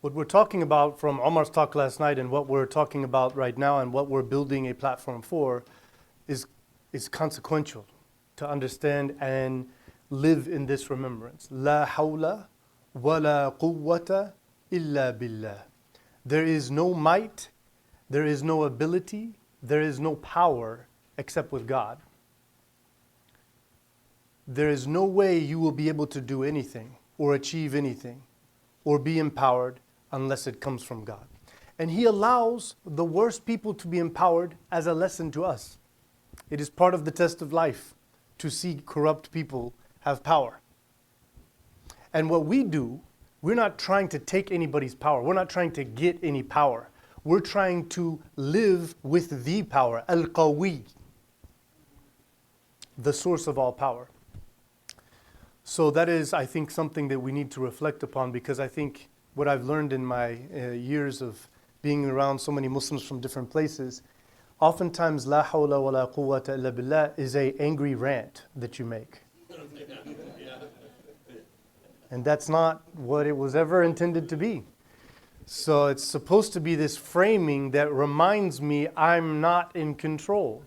What we're talking about from Omar's talk last night and what we're talking about right now and what we're building a platform for is consequential to understand and live in this remembrance. La hawla wa la quwwata illa billah. There is no might, there is no ability, there is no power except with God. There is no way you will be able to do anything or achieve anything or be empowered unless it comes from God. And He allows the worst people to be empowered as a lesson to us. It is part of the test of life to see corrupt people have power. And what we do, we're not trying to take anybody's power. We're not trying to get any power. We're trying to live with the power, al-Qawi, the source of all power. So that is, I think, something that we need to reflect upon, because I think what I've learned in my years of being around so many Muslims from different places, oftentimes la hawla wa la quwwata illa billah is a angry rant that you make. And that's not what it was ever intended to be. So it's supposed to be this framing that reminds me I'm not in control.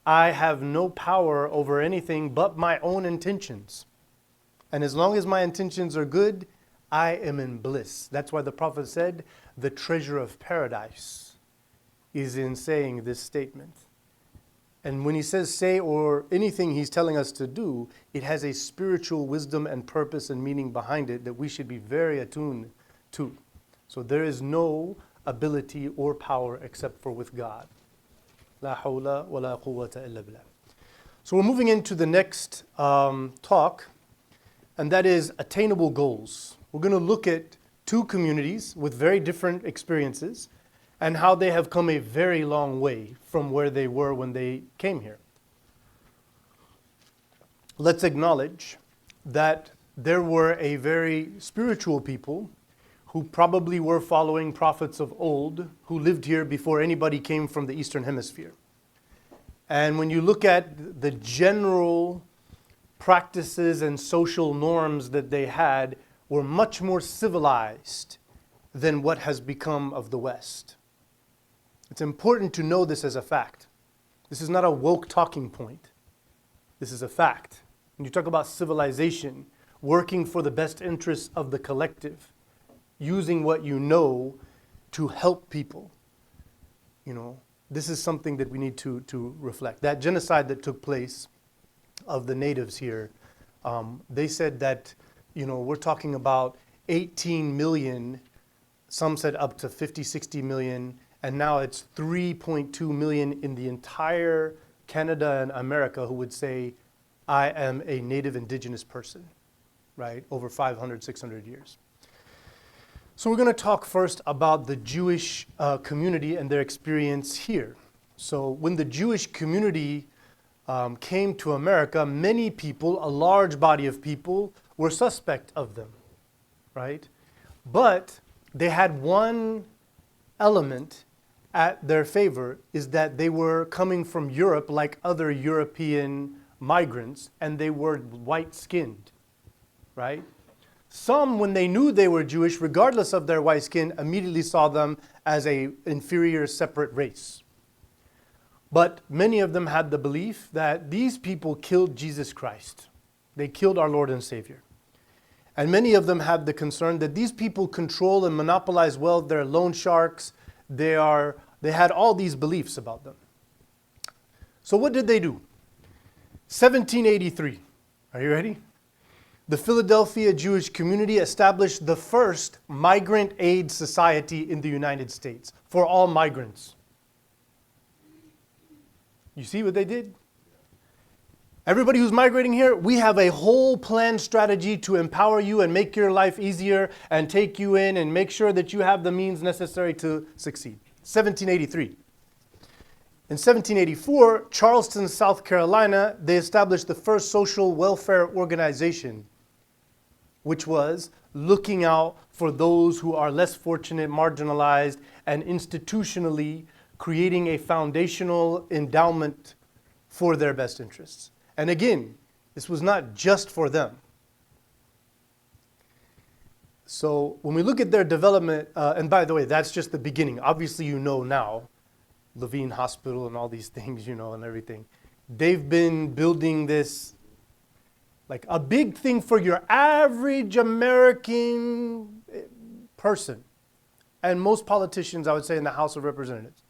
I have no power over anything but my own intentions. And as long as my intentions are good, I am in bliss. That's why the Prophet said, the treasure of paradise is in saying this statement. And when he says say or anything he's telling us to do, it has a spiritual wisdom and purpose and meaning behind it that we should be very attuned to. So there is no ability or power except for with God. La hawla wa la quwwata illa billah. So we're moving into the next talk, and that is attainable goals. We're going to look at two communities with very different experiences and how they have come a very long way from where they were when they came here. Let's acknowledge that there were a very spiritual people who probably were following prophets of old who lived here before anybody came from the Eastern Hemisphere. And when you look at the general practices and social norms that they had, were much more civilized than what has become of the West. It's important to know this as a fact. This is not a woke talking point. This is a fact. When you talk about civilization, working for the best interests of the collective, using what you know to help people, this is something that we need to reflect. That genocide that took place of the natives here, they said that we're talking about 18 million, some said up to 50, 60 million, and now it's 3.2 million in the entire Canada and America who would say, I am a native indigenous person, right? Over 500, 600 years. So we're going to talk first about the Jewish community and their experience here. So when the Jewish community came to America, many people, a large body of people, were suspect of them, right? But they had one element at their favor, is that they were coming from Europe like other European migrants, and they were white-skinned, right? Some, when they knew they were Jewish, regardless of their white skin, immediately saw them as an inferior, separate race. But many of them had the belief that these people killed Jesus Christ. They killed our Lord and Savior. And many of them had the concern that these people control and monopolize wealth, they're loan sharks, they had all these beliefs about them. So what did they do? 1783, are you ready? The Philadelphia Jewish community established the first migrant aid society in the United States for all migrants. You see what they did? Everybody who's migrating here, we have a whole planned strategy to empower you and make your life easier and take you in and make sure that you have the means necessary to succeed. 1783. In 1784, Charleston, South Carolina, they established the first social welfare organization, which was looking out for those who are less fortunate, marginalized, and institutionally creating a foundational endowment for their best interests. And again, this was not just for them. So when we look at their development, and by the way, that's just the beginning. Obviously, you know now, Levine Hospital and all these things, you know, and everything. They've been building this, like a big thing for your average American person. And most politicians, I would say, in the House of Representatives.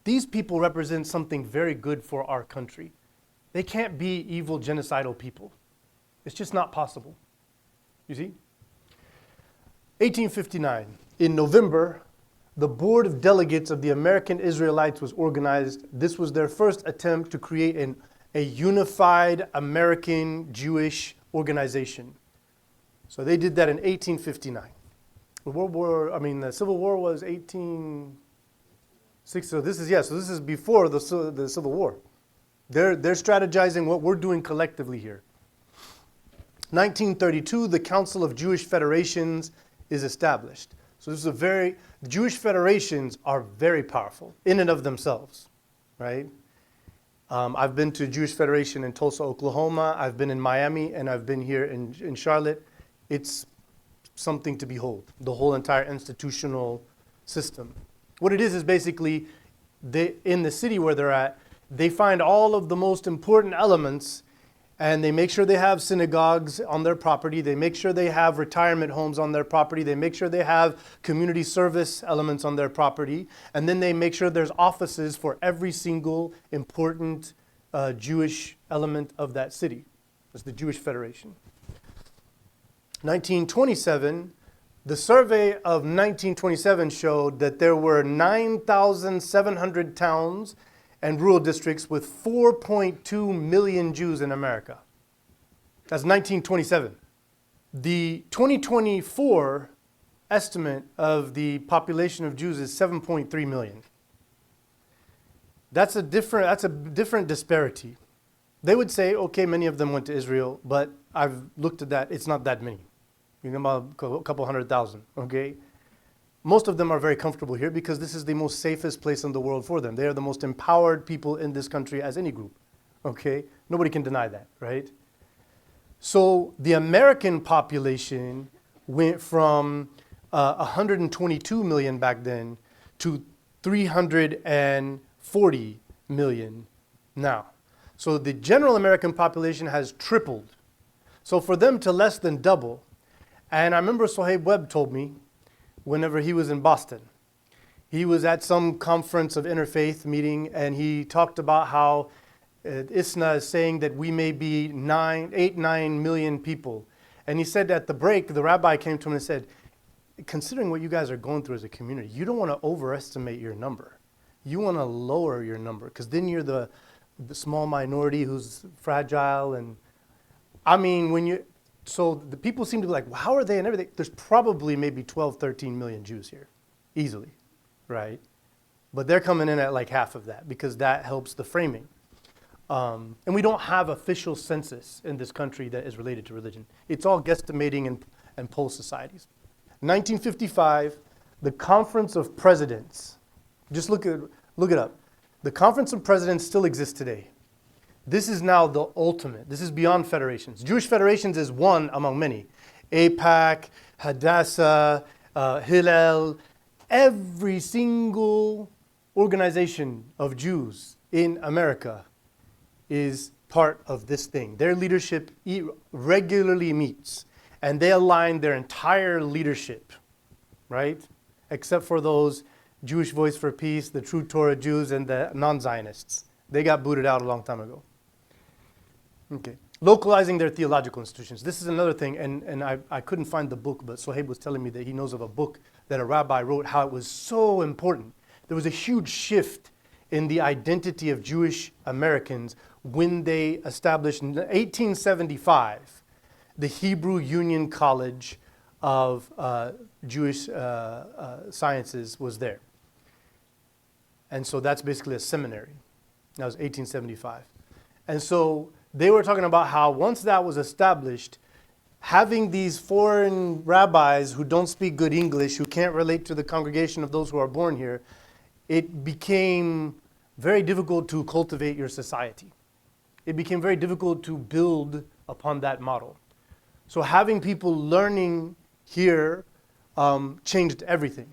These people represent something very good for our country. They can't be evil, genocidal people. It's just not possible. You see? 1859, in November, the Board of Delegates of the American Israelites was organized. This was their first attempt to create a unified American Jewish organization. So they did that in 1859. The Civil War was 1860. So this is before the Civil War. They're strategizing what we're doing collectively here. 1932, the Council of Jewish Federations is established. So this is the Jewish federations are very powerful in and of themselves, right? I've been to Jewish Federation in Tulsa, Oklahoma. I've been in Miami, and I've been here in Charlotte. It's something to behold, the whole entire institutional system. What it is basically, in the city where they're at, they find all of the most important elements, and they make sure they have synagogues on their property. They make sure they have retirement homes on their property. They make sure they have community service elements on their property. And then they make sure there's offices for every single important Jewish element of that city. That's the Jewish Federation. 1927, the survey of 1927 showed that there were 9,700 towns and rural districts with 4.2 million Jews in America. That's 1927. The 2024 estimate of the population of Jews is 7.3 million. That's a different disparity. They would say, okay, many of them went to Israel, but I've looked at that, it's not that many. You know, about a couple 100,000, okay? Most of them are very comfortable here because this is the most safest place in the world for them. They are the most empowered people in this country as any group, okay? Nobody can deny that, right? So the American population went from 122 million back then to 340 million now. So the general American population has tripled. So for them to less than double, and I remember Sohaib Webb told me, whenever he was in Boston, he was at some conference of interfaith meeting, and he talked about how ISNA is saying that we may be 9 million people. And he said at the break, the rabbi came to him and said, considering what you guys are going through as a community, you don't want to overestimate your number. You want to lower your number, because then you're the small minority who's fragile. And I mean, so the people seem to be like, well, how are they and everything? There's probably maybe 12, 13 million Jews here, easily, right? But they're coming in at like half of that because that helps the framing. And we don't have official census in this country that is related to religion. It's all guesstimating and poll societies. 1955, the Conference of Presidents. Just look it up. The Conference of Presidents still exists today. This is now the ultimate. This is beyond federations. Jewish federations is one among many. AIPAC, Hadassah, Hillel, every single organization of Jews in America is part of this thing. Their leadership regularly meets, and they align their entire leadership, right? Except for those Jewish Voice for Peace, the True Torah Jews, and the non-Zionists. They got booted out a long time ago. Okay. Localizing their theological institutions. This is another thing, and I couldn't find the book, but Sohaib was telling me that he knows of a book that a rabbi wrote, how it was so important. There was a huge shift in the identity of Jewish Americans when they established, in 1875, the Hebrew Union College of Jewish Sciences was there. And so that's basically a seminary. That was 1875. And so they were talking about how once that was established, having these foreign rabbis who don't speak good English, who can't relate to the congregation of those who are born here, it became very difficult to cultivate your society. It became very difficult to build upon that model. So having people learning here changed everything.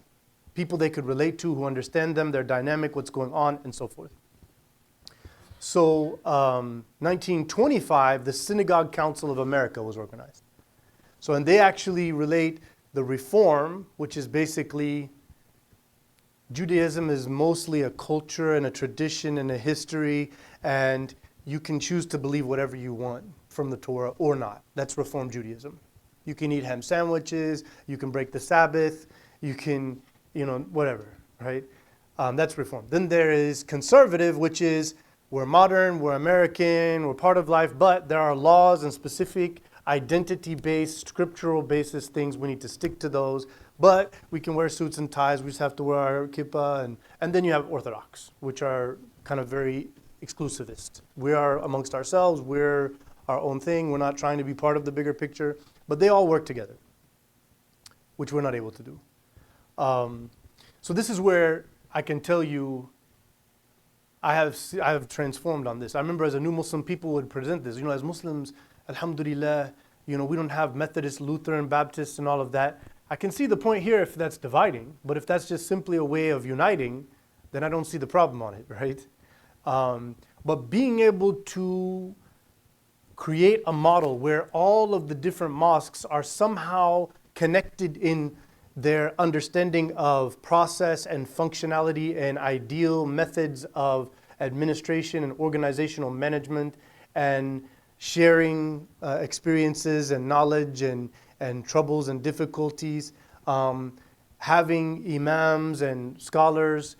People they could relate to, who understand them, their dynamic, what's going on, and so forth. So 1925, the Synagogue Council of America was organized. So, and they actually relate the reform, which is basically, Judaism is mostly a culture and a tradition and a history, and you can choose to believe whatever you want from the Torah or not. That's Reform Judaism. You can eat ham sandwiches, you can break the Sabbath, you can, whatever, right? That's Reform. Then there is Conservative, which is we're modern, we're American, we're part of life, but there are laws and specific identity-based, scriptural basis things. We need to stick to those. But we can wear suits and ties. We just have to wear our kippah. And then you have Orthodox, which are kind of very exclusivist. We are amongst ourselves. We're our own thing. We're not trying to be part of the bigger picture. But they all work together, which we're not able to do. So this is where I can tell you I have transformed on this. I remember as a new Muslim, people would present this. As Muslims, alhamdulillah, we don't have Methodist, Lutheran, Baptist, and all of that. I can see the point here if that's dividing, but if that's just simply a way of uniting, then I don't see the problem on it, right? But being able to create a model where all of the different mosques are somehow connected in their understanding of process and functionality and ideal methods of administration and organizational management and sharing experiences and knowledge and troubles and difficulties, having imams and scholars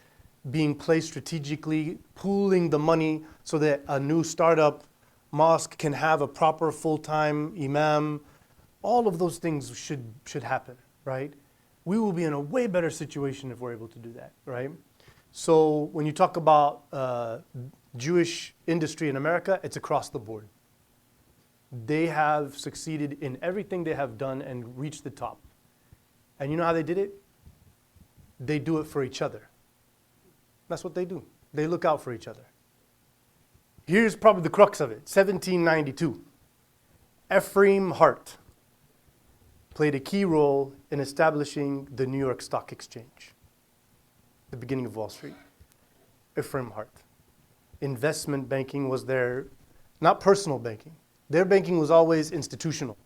being placed strategically, pooling the money so that a new startup mosque can have a proper full-time imam. All of those things should happen, right? We will be in a way better situation if we're able to do that, right? So when you talk about Jewish industry in America, it's across the board. They have succeeded in everything they have done and reached the top. And you know how they did it? They do it for each other. That's what they do. They look out for each other. Here's probably the crux of it. 1792. Ephraim Hart played a key role in establishing the New York Stock Exchange, the beginning of Wall Street. Ephraim Hart. Investment banking was their, not personal banking. Their banking was always institutional,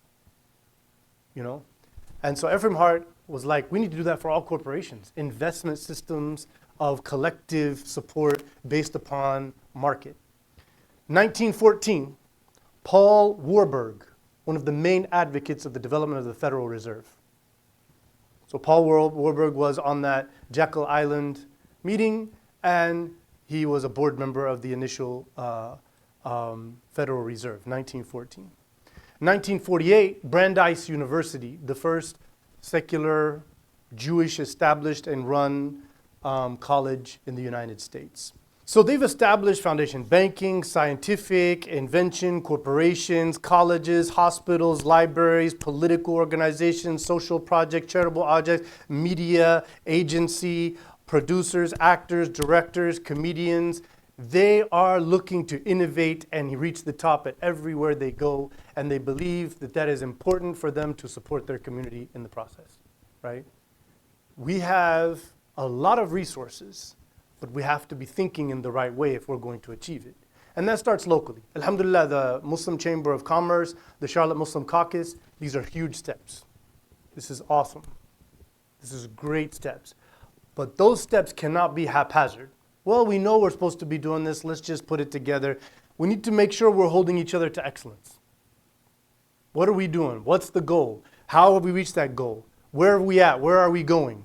And so Ephraim Hart was like, we need to do that for all corporations. Investment systems of collective support based upon market. 1914, Paul Warburg, one of the main advocates of the development of the Federal Reserve. So Paul Warburg was on that Jekyll Island meeting, and he was a board member of the initial Federal Reserve, 1914. 1948, Brandeis University, the first secular Jewish established and run college in the United States. So they've established foundation banking, scientific, invention, corporations, colleges, hospitals, libraries, political organizations, social projects, charitable objects, media, agency, producers, actors, directors, comedians. They are looking to innovate and reach the top at everywhere they go, and they believe that that is important for them to support their community in the process, right? We have a lot of resources, but we have to be thinking in the right way if we're going to achieve it. And that starts locally. Alhamdulillah, the Muslim Chamber of Commerce, the Charlotte Muslim Caucus, these are huge steps. This is awesome. This is great steps. But those steps cannot be haphazard. Well, we know we're supposed to be doing this. Let's just put it together. We need to make sure we're holding each other to excellence. What are we doing? What's the goal? How have we reached that goal? Where are we at? Where are we going?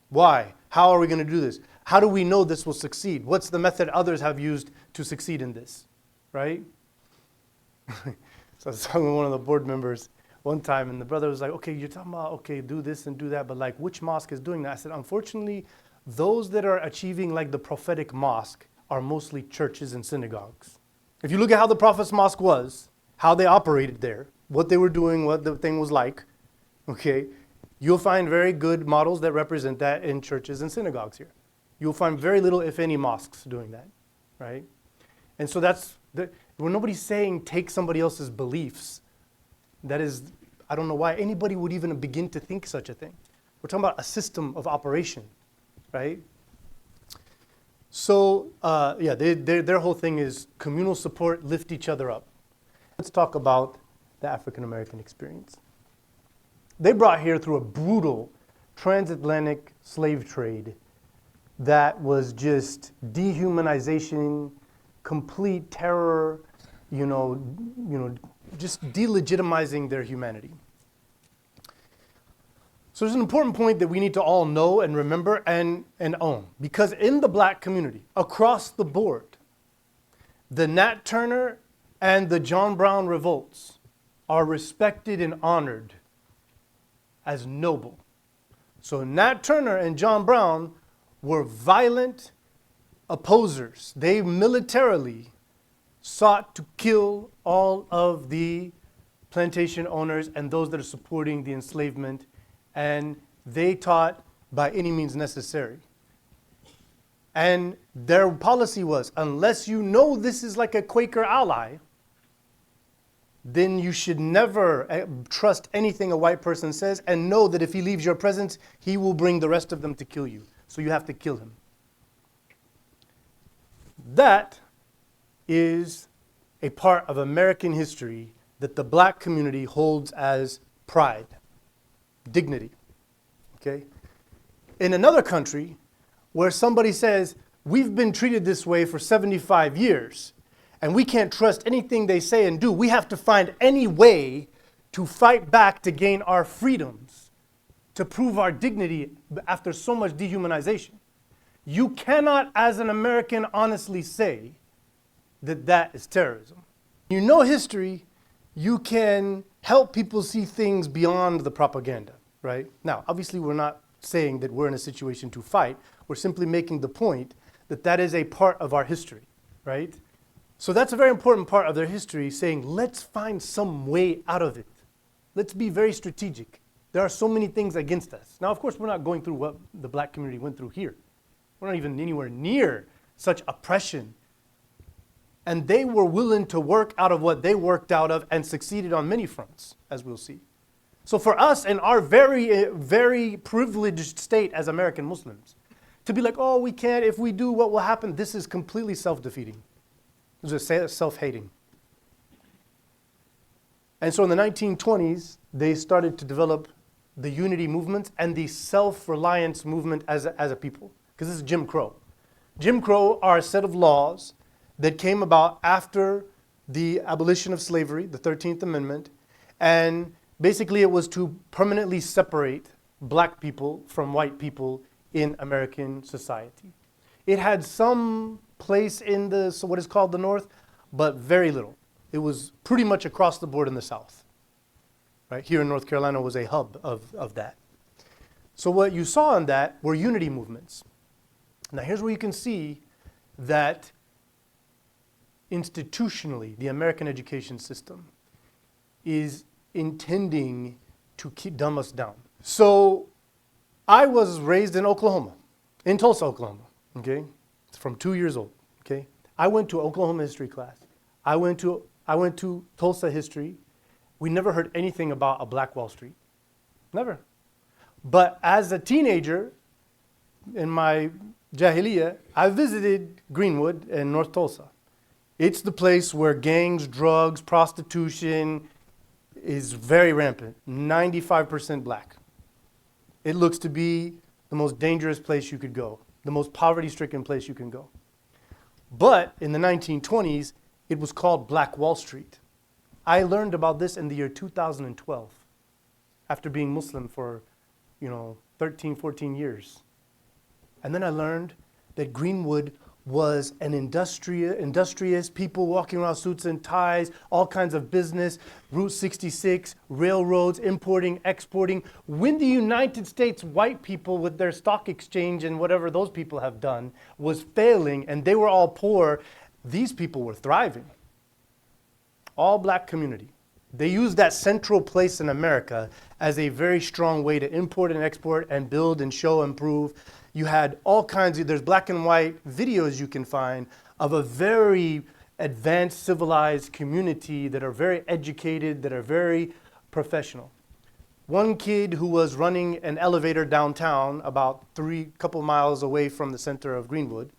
Why? How are we going to do this? How do we know this will succeed? What's the method others have used to succeed in this? Right? So I was talking with one of the board members one time, and the brother was like, okay, you're talking about, okay, do this and do that, but like, which mosque is doing that? I said, unfortunately, those that are achieving like the prophetic mosque are mostly churches and synagogues. If you look at how the Prophet's mosque was, how they operated there, what they were doing, what the thing was like, okay, you'll find very good models that represent that in churches and synagogues here. You'll find very little, if any, mosques doing that, right? And so when nobody's saying take somebody else's beliefs, that is, I don't know why anybody would even begin to think such a thing. We're talking about a system of operation, right? So, yeah, their whole thing is communal support, lift each other up. Let's talk about the African American experience. They brought here through a brutal transatlantic slave trade that was just dehumanization, complete terror, just delegitimizing their humanity. So there's an important point that we need to all know and remember and own. Because in the black community, across the board, the Nat Turner and the John Brown revolts are respected and honored as noble. So Nat Turner and John Brown were violent opposers. They militarily sought to kill all of the plantation owners and those that are supporting the enslavement, and they taught by any means necessary. And their policy was, unless you know this is like a Quaker ally, then you should never trust anything a white person says, and know that if he leaves your presence, he will bring the rest of them to kill you. So you have to kill him. That is a part of American history that the black community holds as pride, dignity, okay? In another country where somebody says, we've been treated this way for 75 years, and we can't trust anything they say and do, we have to find any way to fight back to gain our freedoms, to prove our dignity after so much dehumanization. You cannot, as an American, honestly say that that is terrorism. You know history, you can help people see things beyond the propaganda, right? Now, obviously, we're not saying that we're in a situation to fight. We're simply making the point that that is a part of our history, right? So that's a very important part of their history, saying, let's find some way out of it. Let's be very strategic. There are so many things against us. Now, of course, we're not going through what the black community went through here. We're not even anywhere near such oppression. And they were willing to work out of what they worked out of and succeeded on many fronts, as we'll see. So for us in our very, very privileged state as American Muslims, to be like, oh, we can't, if we do, what will happen? This is completely self-defeating. This is self-hating. And so in the 1920s, they started to develop the unity movement and the self-reliance movement as a people. Because this is Jim Crow. Jim Crow are a set of laws that came about after the abolition of slavery, the 13th Amendment, and basically it was to permanently separate black people from white people in American society. It had some place in what is called the North, but very little. It was pretty much across the board in the South. Right? Here in North Carolina was a hub of that. So what you saw in that were unity movements. Now here's where you can see that institutionally, the American education system is intending to dumb us down. So I was raised in Oklahoma, in Tulsa, Oklahoma, okay? From 2 years old, okay? I went to Oklahoma history class. I went to Tulsa history. We never heard anything about a Black Wall Street. Never. But as a teenager, in my Jahiliyyah, I visited Greenwood and North Tulsa. It's the place where gangs, drugs, prostitution is very rampant, 95% black. It looks to be the most dangerous place you could go, the most poverty-stricken place you can go. But in the 1920s, it was called Black Wall Street. I learned about this in the year 2012, after being Muslim for, 13, 14 years. And then I learned that Greenwood was an industrious people walking around suits and ties, all kinds of business, Route 66, railroads, importing, exporting. When the United States white people with their stock exchange and whatever those people have done was failing and they were all poor, these people were thriving. All black community. They used that central place in America as a very strong way to import and export and build and show and prove. You had all kinds of, there's black and white videos you can find of a very advanced, civilized community that are very educated, that are very professional. one kid who was running an elevator downtown about couple miles away from the center of Greenwood.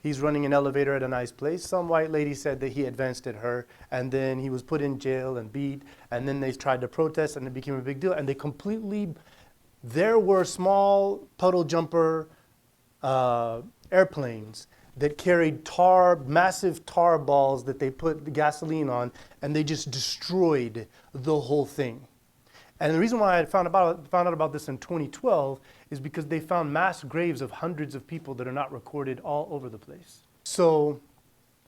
He's running an elevator at a nice place. Some white lady said that he advanced at her, and then he was put in jail and beat, and then they tried to protest, and it became a big deal. And there were small puddle jumper airplanes that carried massive tar balls that they put the gasoline on, and they just destroyed the whole thing. And the reason why I found out about this in 2012 is because they found mass graves of hundreds of people that are not recorded all over the place. So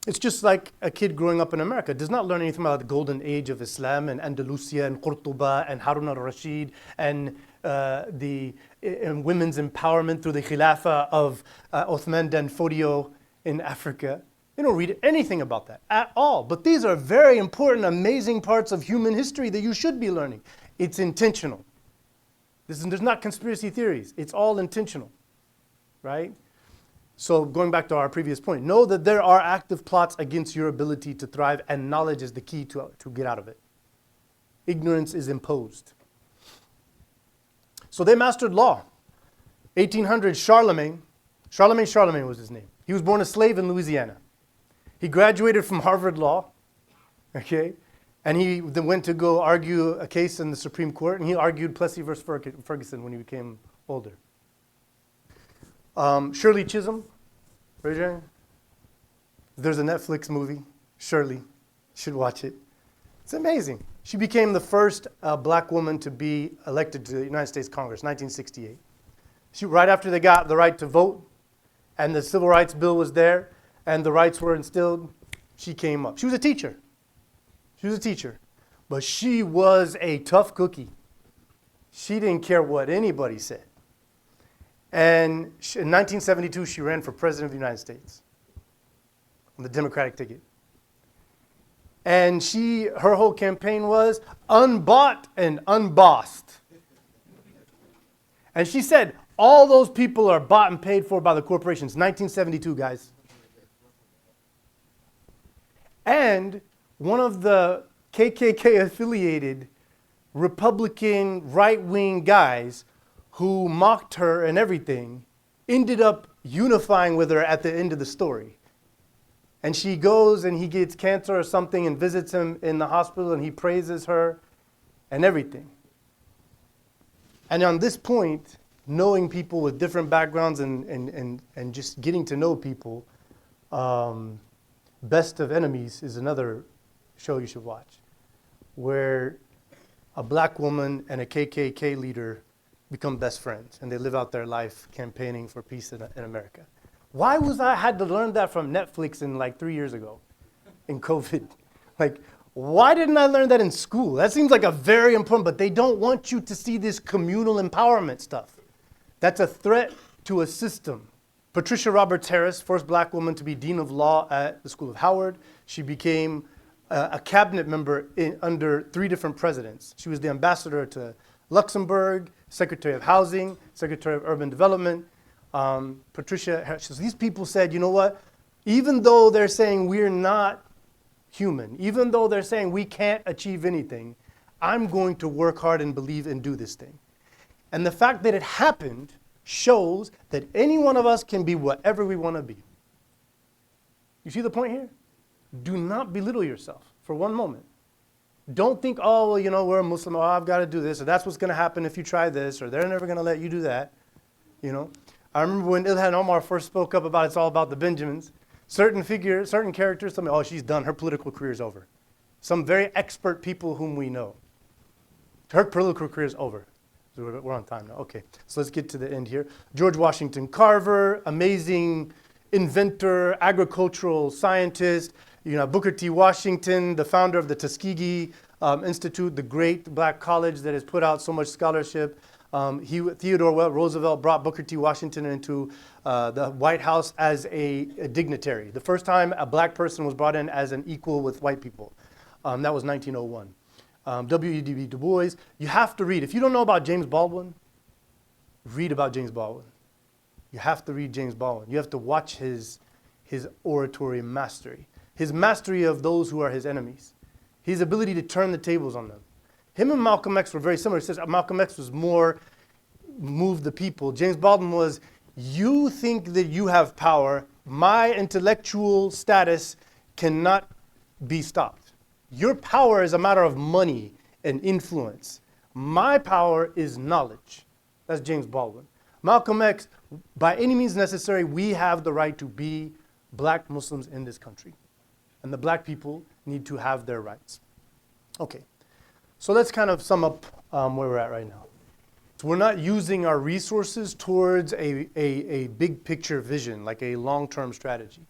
it's just like a kid growing up in America does not learn anything about the golden age of Islam and Andalusia and Qurtuba and Harun al-Rashid and women's empowerment through the Khilafah of Othman Dan Fodio in Africa. They don't read anything about that at all. But these are very important, amazing parts of human history that you should be learning. It's intentional. There's not conspiracy theories. It's all intentional, right? So going back to our previous point, know that there are active plots against your ability to thrive, and knowledge is the key to get out of it. Ignorance is imposed. So they mastered law. 1800, Charlemagne was his name. He was born a slave in Louisiana. He graduated from Harvard Law, okay? And he then went to go argue a case in the Supreme Court, and he argued Plessy versus Ferguson when he became older. Shirley Chisholm, raise your hand. There's a Netflix movie, Shirley. You should watch it. It's amazing. She became the first black woman to be elected to the United States Congress, 1968. Right after they got the right to vote, and the Civil Rights Bill was there, and the rights were instilled, she came up. She was a teacher. But she was a tough cookie. She didn't care what anybody said. And in 1972, she ran for president of the United States on the Democratic ticket. And her whole campaign was unbought and unbossed. And she said, all those people are bought and paid for by the corporations. 1972, guys. And one of the KKK-affiliated Republican right-wing guys who mocked her and everything ended up unifying with her at the end of the story. And she goes and he gets cancer or something and visits him in the hospital, and he praises her and everything. And on this point, knowing people with different backgrounds and just getting to know people, Best of Enemies is another show you should watch, where a black woman and a KKK leader become best friends, and they live out their life campaigning for peace in America. Why was I had to learn that from Netflix in like 3 years ago in COVID? Like, why didn't I learn that in school? That seems like a very important, but they don't want you to see this communal empowerment stuff. That's a threat to a system. Patricia Roberts Harris, first black woman to be Dean of Law at the School of Howard. She became a cabinet member under 3 different presidents. She was the ambassador to Luxembourg, Secretary of Housing, Secretary of Urban Development. Patricia Harris, so these people said, you know what? Even though they're saying we're not human, even though they're saying we can't achieve anything, I'm going to work hard and believe and do this thing. And the fact that it happened shows that any one of us can be whatever we want to be. You see the point here? Do not belittle yourself for one moment. Don't think, oh, well, you know, we're a Muslim, oh, I've got to do this, or that's what's going to happen if you try this, or they're never going to let you do that. You know, I remember when Ilhan Omar first spoke up about it's all about the Benjamins, certain characters told me, oh, she's done, her political career's over. Some very expert people whom we know. Her political career's over. So we're on time now. Okay, so let's get to the end here. George Washington Carver, amazing inventor, agricultural scientist. You know, Booker T. Washington, the founder of the Tuskegee Institute, the great black college that has put out so much scholarship. Theodore Roosevelt brought Booker T. Washington into the White House as a dignitary. The first time a black person was brought in as an equal with white people. That was 1901. W.E.B. Du Bois. You have to read. If you don't know about James Baldwin, read about James Baldwin. You have to read James Baldwin. You have to watch his oratory mastery. His mastery of those who are his enemies. His ability to turn the tables on them. Him and Malcolm X were very similar. He says Malcolm X was more move the people. James Baldwin was, you think that you have power. My intellectual status cannot be stopped. Your power is a matter of money and influence. My power is knowledge. That's James Baldwin. Malcolm X, by any means necessary, we have the right to be black Muslims in this country. And the black people need to have their rights. Okay, so let's kind of sum up where we're at right now. So we're not using our resources towards a big picture vision, like a long-term strategy.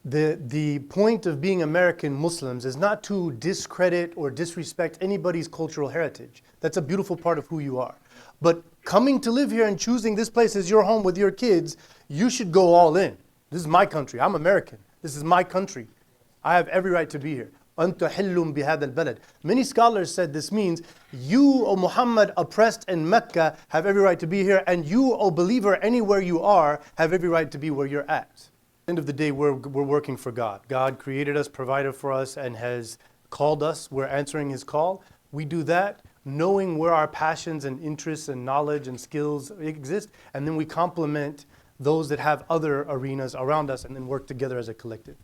The point of being American Muslims is not to discredit or disrespect anybody's cultural heritage. That's a beautiful part of who you are. But coming to live here and choosing this place as your home with your kids, you should go all in. This is my country. I'm American. This is my country. I have every right to be here. أَنْتَ حِلٌّ بِهَذَا الْبَلَدِ. Many scholars said this means you, O Muhammad, oppressed in Mecca, have every right to be here, and you, O believer, anywhere you are, have every right to be where you're at. At the end of the day, we're working for God. God created us, provided for us, and has called us. We're answering His call. We do that knowing where our passions and interests and knowledge and skills exist, and then we complement those that have other arenas around us and then work together as a collective.